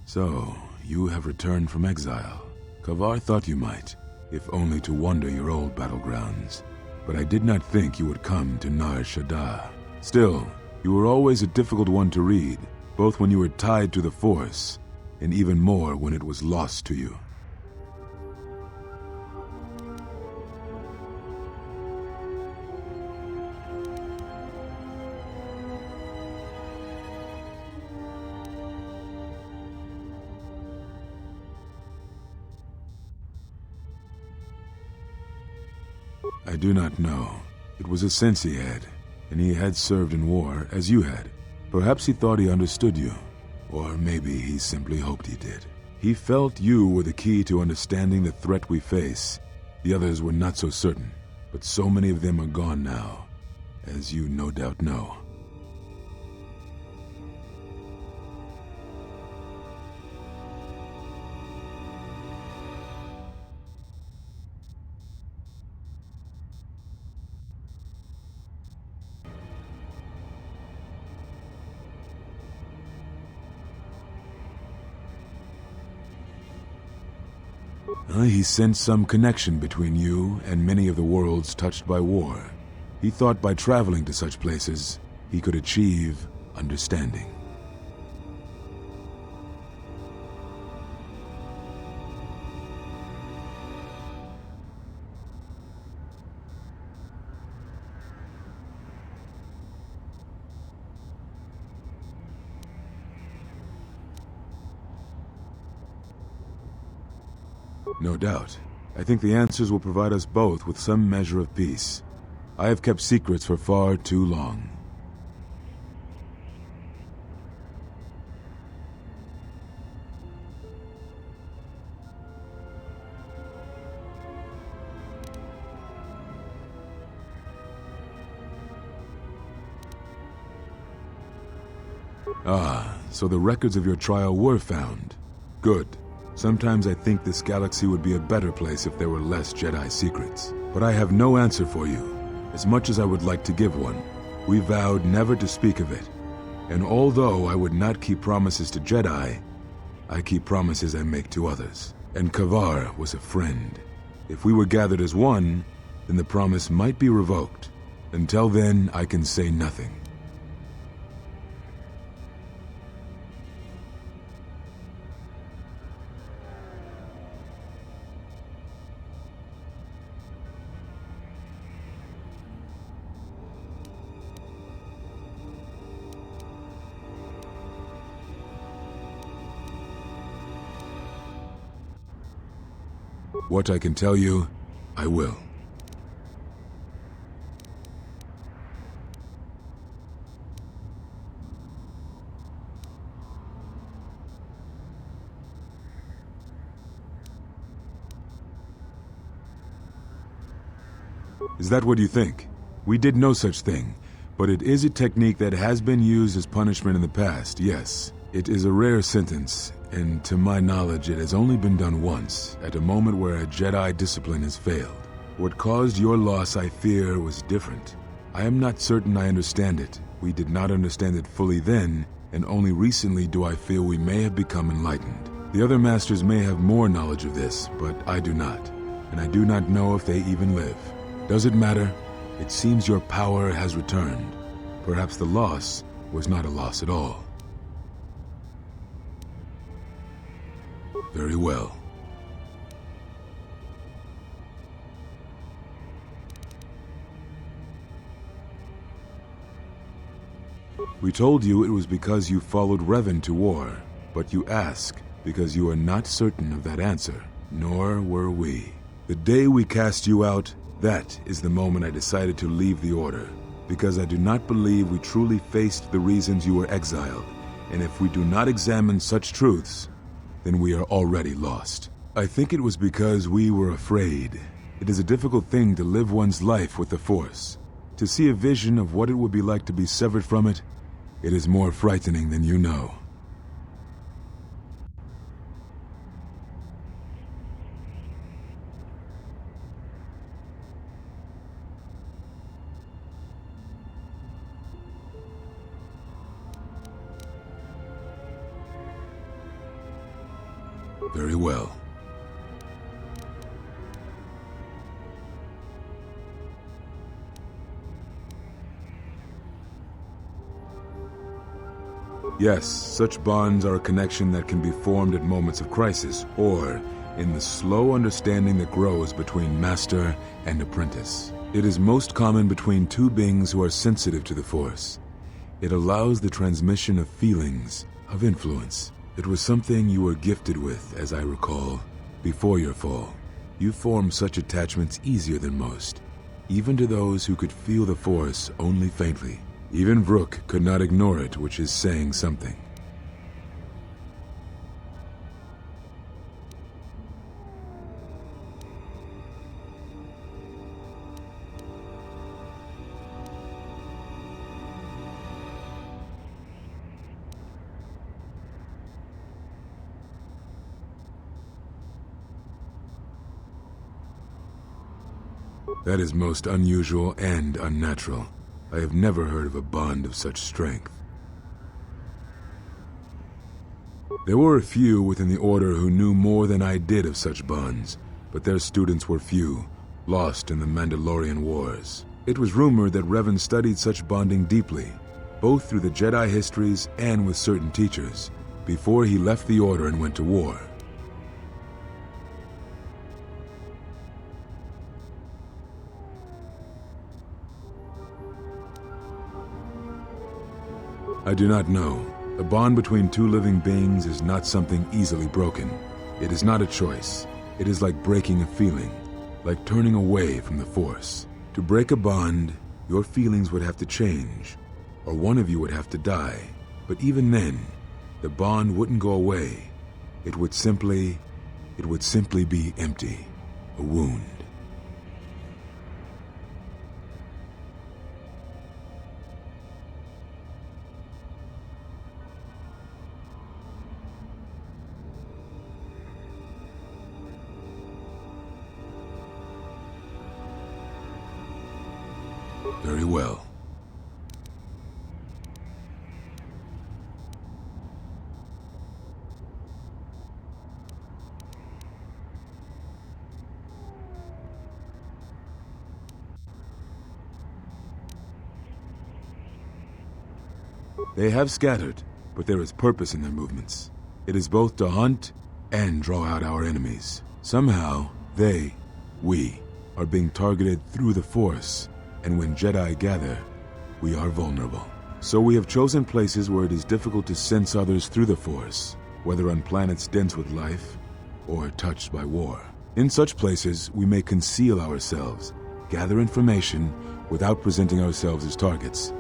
So, you have returned from exile. KotOR thought you might, if only to wander your old battlegrounds. But I did not think you would come to Nar Shaddaa. Still, you were always a difficult one to read, both when you were tied to the Force, and even more when it was lost to you. I do not know. It was a sense he had, and he had served in war as you had. Perhaps he thought he understood you, or maybe he simply hoped he did. He felt you were the key to understanding the threat we face. The others were not so certain, but so many of them are gone now, as you no doubt know. He sensed some connection between you and many of the worlds touched by war. He thought by traveling to such places, he could achieve understanding. No doubt. I think the answers will provide us both with some measure of peace. I have kept secrets for far too long. Ah, so the records of your trial were found. Good. Sometimes I think this galaxy would be a better place if there were less Jedi secrets. But I have no answer for you, as much as I would like to give one. We vowed never to speak of it. And although I would not keep promises to Jedi, I keep promises I make to others. And KotOR was a friend. If we were gathered as one, then the promise might be revoked. Until then, I can say nothing. What I can tell you, I will. Is that what you think? We did no such thing, but it is a technique that has been used as punishment in the past, yes. It is a rare sentence, and to my knowledge it has only been done once, at a moment where a Jedi discipline has failed. What caused your loss, I fear, was different. I am not certain I understand it. We did not understand it fully then, and only recently do I feel we may have become enlightened. The other masters may have more knowledge of this, but I do not, and I do not know if they even live. Does it matter? It seems your power has returned. Perhaps the loss was not a loss at all. Very well. We told you it was because you followed Revan to war, but you ask because you are not certain of that answer, nor were we. The day we cast you out, that is the moment I decided to leave the Order, because I do not believe we truly faced the reasons you were exiled, and if we do not examine such truths, then we are already lost. I think it was because we were afraid. It is a difficult thing to live one's life with the Force. To see a vision of what it would be like to be severed from it, it is more frightening than you know. Very well. Yes, such bonds are a connection that can be formed at moments of crisis, or in the slow understanding that grows between master and apprentice. It is most common between two beings who are sensitive to the Force. It allows the transmission of feelings, of influence. It was something you were gifted with, as I recall, before your fall. You form such attachments easier than most, even to those who could feel the Force only faintly. Even Vrook could not ignore it, which is saying something. That is most unusual and unnatural. I have never heard of a bond of such strength. There were a few within the Order who knew more than I did of such bonds, but their students were few, lost in the Mandalorian Wars. It was rumored that Revan studied such bonding deeply, both through the Jedi histories and with certain teachers, before he left the Order and went to war. I do not know. A bond between two living beings is not something easily broken. It is not a choice. It is like breaking a feeling, like turning away from the Force. To break a bond, your feelings would have to change, or one of you would have to die. But even then, the bond wouldn't go away. It would simply be empty, a wound. Very well. They have scattered, but there is purpose in their movements. It is both to hunt and draw out our enemies. Somehow, we, are being targeted through the Force. And when Jedi gather, we are vulnerable. So we have chosen places where it is difficult to sense others through the Force, whether on planets dense with life or touched by war. In such places, we may conceal ourselves, gather information without presenting ourselves as targets.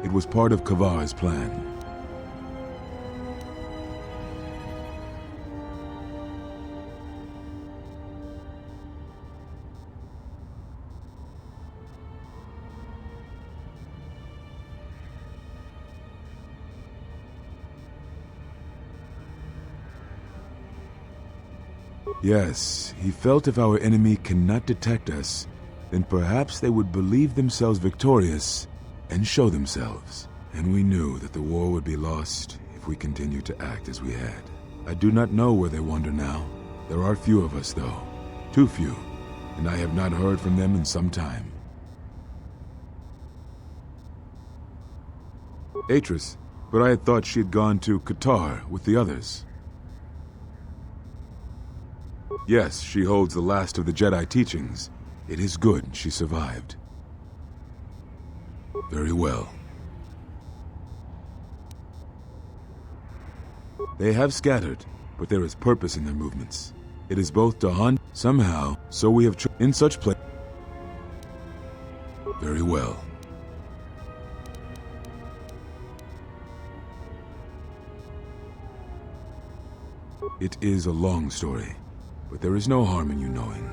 It was part of KotOR's plan. Yes, he felt if our enemy cannot detect us, then perhaps they would believe themselves victorious and show themselves. And we knew that the war would be lost if we continued to act as we had. I do not know where they wander now. There are few of us, though. Too few, and I have not heard from them in some time. Atris, but I had thought she had gone to KotOR with the others. Yes, she holds the last of the Jedi teachings. It is good she survived. Very well. They have scattered, but there is purpose in their movements. It is both to hunt, somehow, so we have in such place. Very well. It is a long story. But there is no harm in you knowing,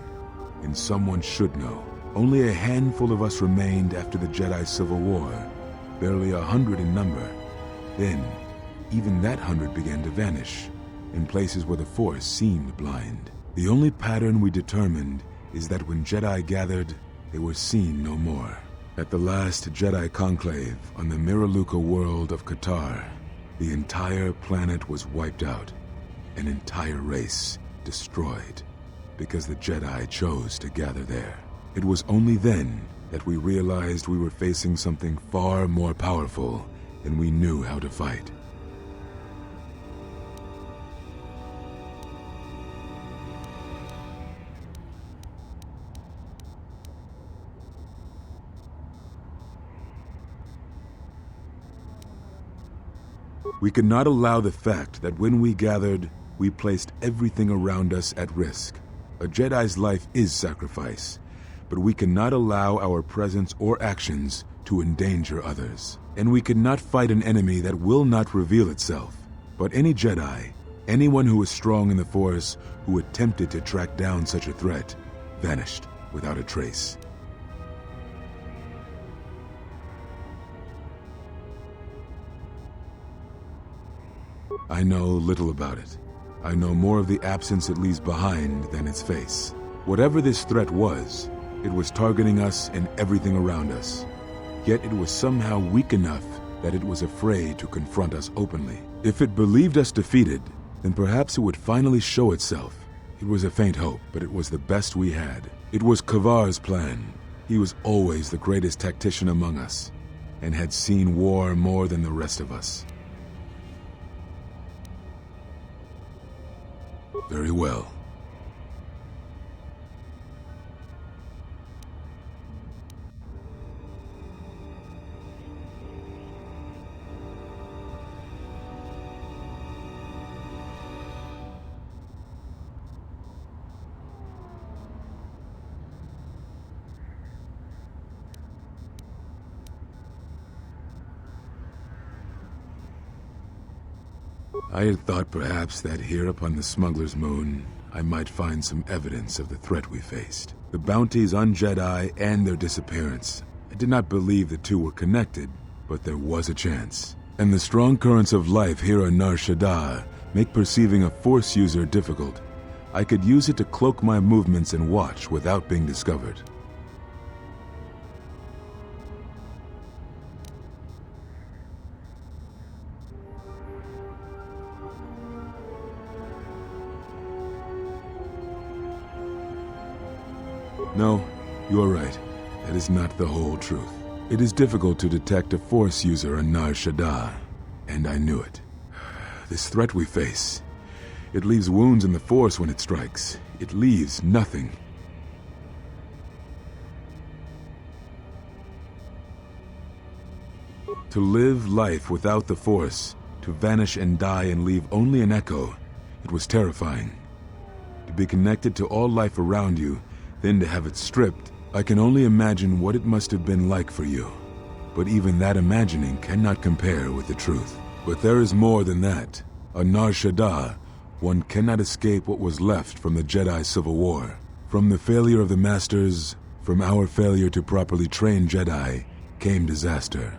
and someone should know. Only a handful of us remained after the Jedi Civil War, barely 100 in number. Then, even that 100 began to vanish, in places where the Force seemed blind. The only pattern we determined is that when Jedi gathered, they were seen no more. At the last Jedi conclave on the Miraluka world of KotOR, the entire planet was wiped out. An entire race. destroyed, because the Jedi chose to gather there. It was only then that we realized we were facing something far more powerful than we knew how to fight. We could not allow the fact that when we gathered, we placed everything around us at risk. A Jedi's life is sacrifice, but we cannot allow our presence or actions to endanger others. And we cannot fight an enemy that will not reveal itself. But any Jedi, anyone who was strong in the Force, who attempted to track down such a threat, vanished without a trace. I know little about it. I know more of the absence it leaves behind than its face. Whatever this threat was, it was targeting us and everything around us. Yet it was somehow weak enough that it was afraid to confront us openly. If it believed us defeated, then perhaps it would finally show itself. It was a faint hope, but it was the best we had. It was KotOR's plan. He was always the greatest tactician among us, and had seen war more than the rest of us. Very well. I had thought perhaps that here upon the smuggler's moon, I might find some evidence of the threat we faced. The bounties on Jedi and their disappearance. I did not believe the two were connected, but there was a chance. And the strong currents of life here on Nar Shaddaa make perceiving a Force user difficult. I could use it to cloak my movements and watch without being discovered. No, you are right. That is not the whole truth. It is difficult to detect a Force user on Nar Shaddaa, and I knew it. This threat we face, it leaves wounds in the Force when it strikes. It leaves nothing. To live life without the Force, to vanish and die and leave only an echo, it was terrifying. To be connected to all life around you, then to have it stripped, I can only imagine what it must have been like for you. But even that imagining cannot compare with the truth. But there is more than that. On Nar Shaddaa, one cannot escape what was left from the Jedi Civil War. From the failure of the Masters, from our failure to properly train Jedi, came disaster.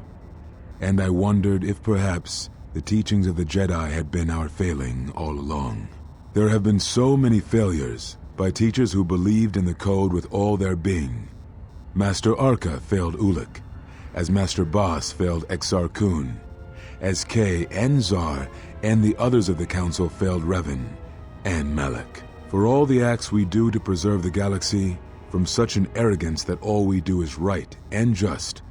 And I wondered if perhaps the teachings of the Jedi had been our failing all along. There have been so many failures, by teachers who believed in the code with all their being. Master Arca failed Ulic, as Master Boss failed Exar Kun, as Kay and Zar and the others of the Council failed Revan and Malak. For all the acts we do to preserve the galaxy, from such an arrogance that all we do is right and just,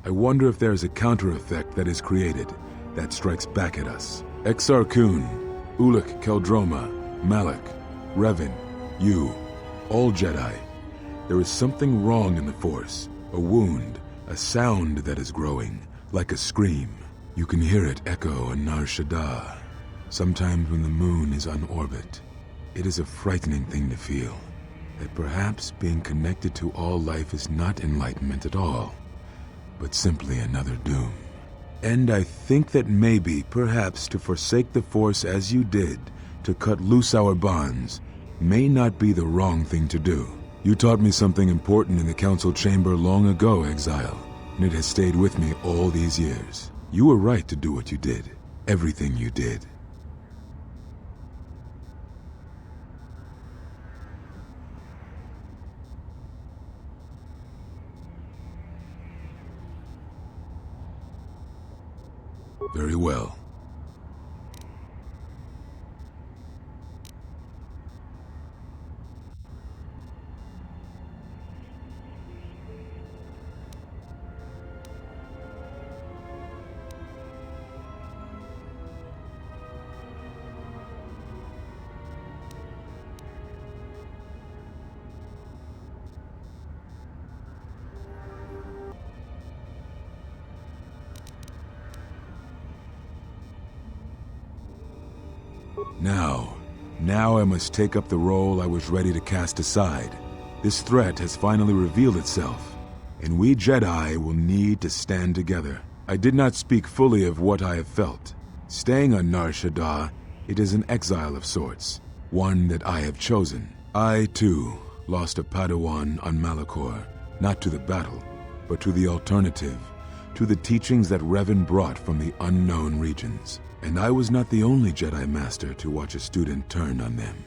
I wonder if there is a counter-effect that is created that strikes back at us. Exar Kun, Ulic Keldroma, Malak, Revan, you, all Jedi. There is something wrong in the Force, a wound, a sound that is growing, like a scream. You can hear it echo on Nar Shaddaa, sometimes when the moon is on orbit. It is a frightening thing to feel, that perhaps being connected to all life is not enlightenment at all, but simply another doom. And I think that maybe, perhaps, to forsake the Force as you did, to cut loose our bonds, may not be the wrong thing to do. You taught me something important in the council chamber long ago, Exile, and it has stayed with me all these years. You were right to do what you did, everything you did. Very well. Now I must take up the role I was ready to cast aside. This threat has finally revealed itself, and we Jedi will need to stand together. I did not speak fully of what I have felt. Staying on Nar Shaddaa, it is an exile of sorts, one that I have chosen. I, too, lost a Padawan on Malachor, not to the battle, but to the alternative, to the teachings that Revan brought from the unknown regions. And I was not the only Jedi Master to watch a student turn on them.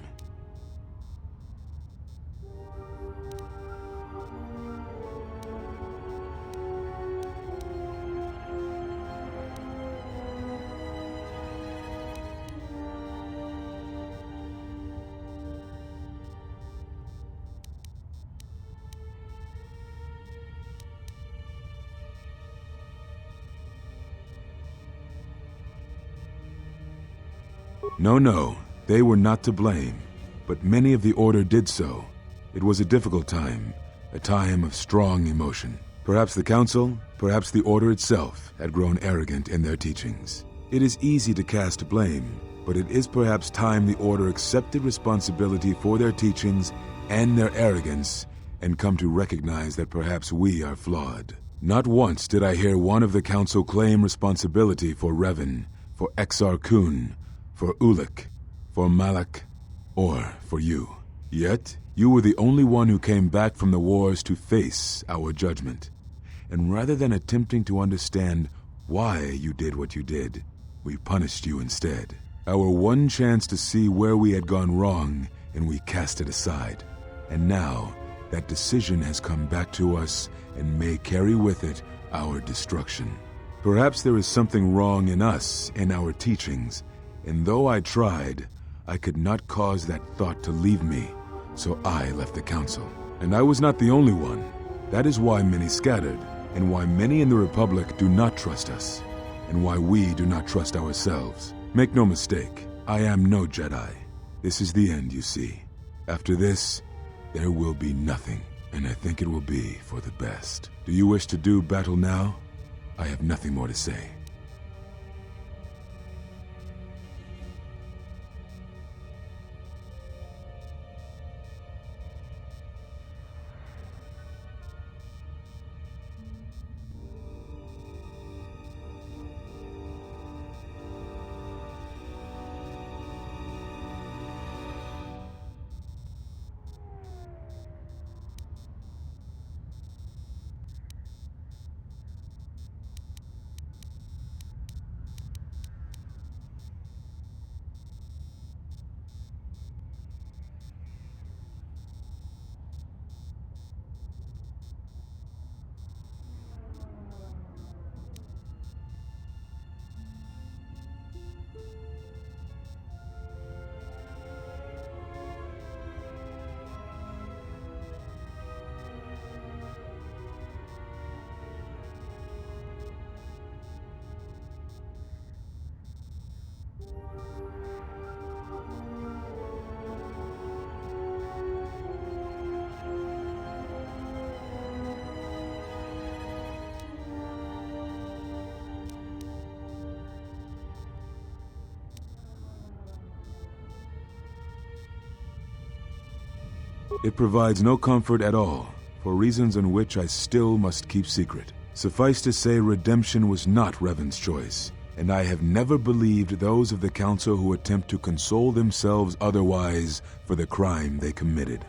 No, they were not to blame, but many of the Order did so. It was a difficult time, a time of strong emotion. Perhaps the Council, perhaps the Order itself had grown arrogant in their teachings. It is easy to cast blame, but it is perhaps time the Order accepted responsibility for their teachings and their arrogance and come to recognize that perhaps we are flawed. Not once did I hear one of the Council claim responsibility for Revan, for Exar Kun, for Ulic, for Malak, or for you. Yet, you were the only one who came back from the wars to face our judgment. And rather than attempting to understand why you did what you did, we punished you instead. Our one chance to see where we had gone wrong, and we cast it aside. And now, that decision has come back to us and may carry with it our destruction. Perhaps there is something wrong in us and our teachings, and though I tried, I could not cause that thought to leave me, so I left the Council. And I was not the only one. That is why many scattered, and why many in the Republic do not trust us, and why we do not trust ourselves. Make no mistake, I am no Jedi. This is the end, you see. After this, there will be nothing, and I think it will be for the best. Do you wish to do battle now? I have nothing more to say. It provides no comfort at all, for reasons on which I still must keep secret. Suffice to say, redemption was not Revan's choice, and I have never believed those of the Council who attempt to console themselves otherwise for the crime they committed.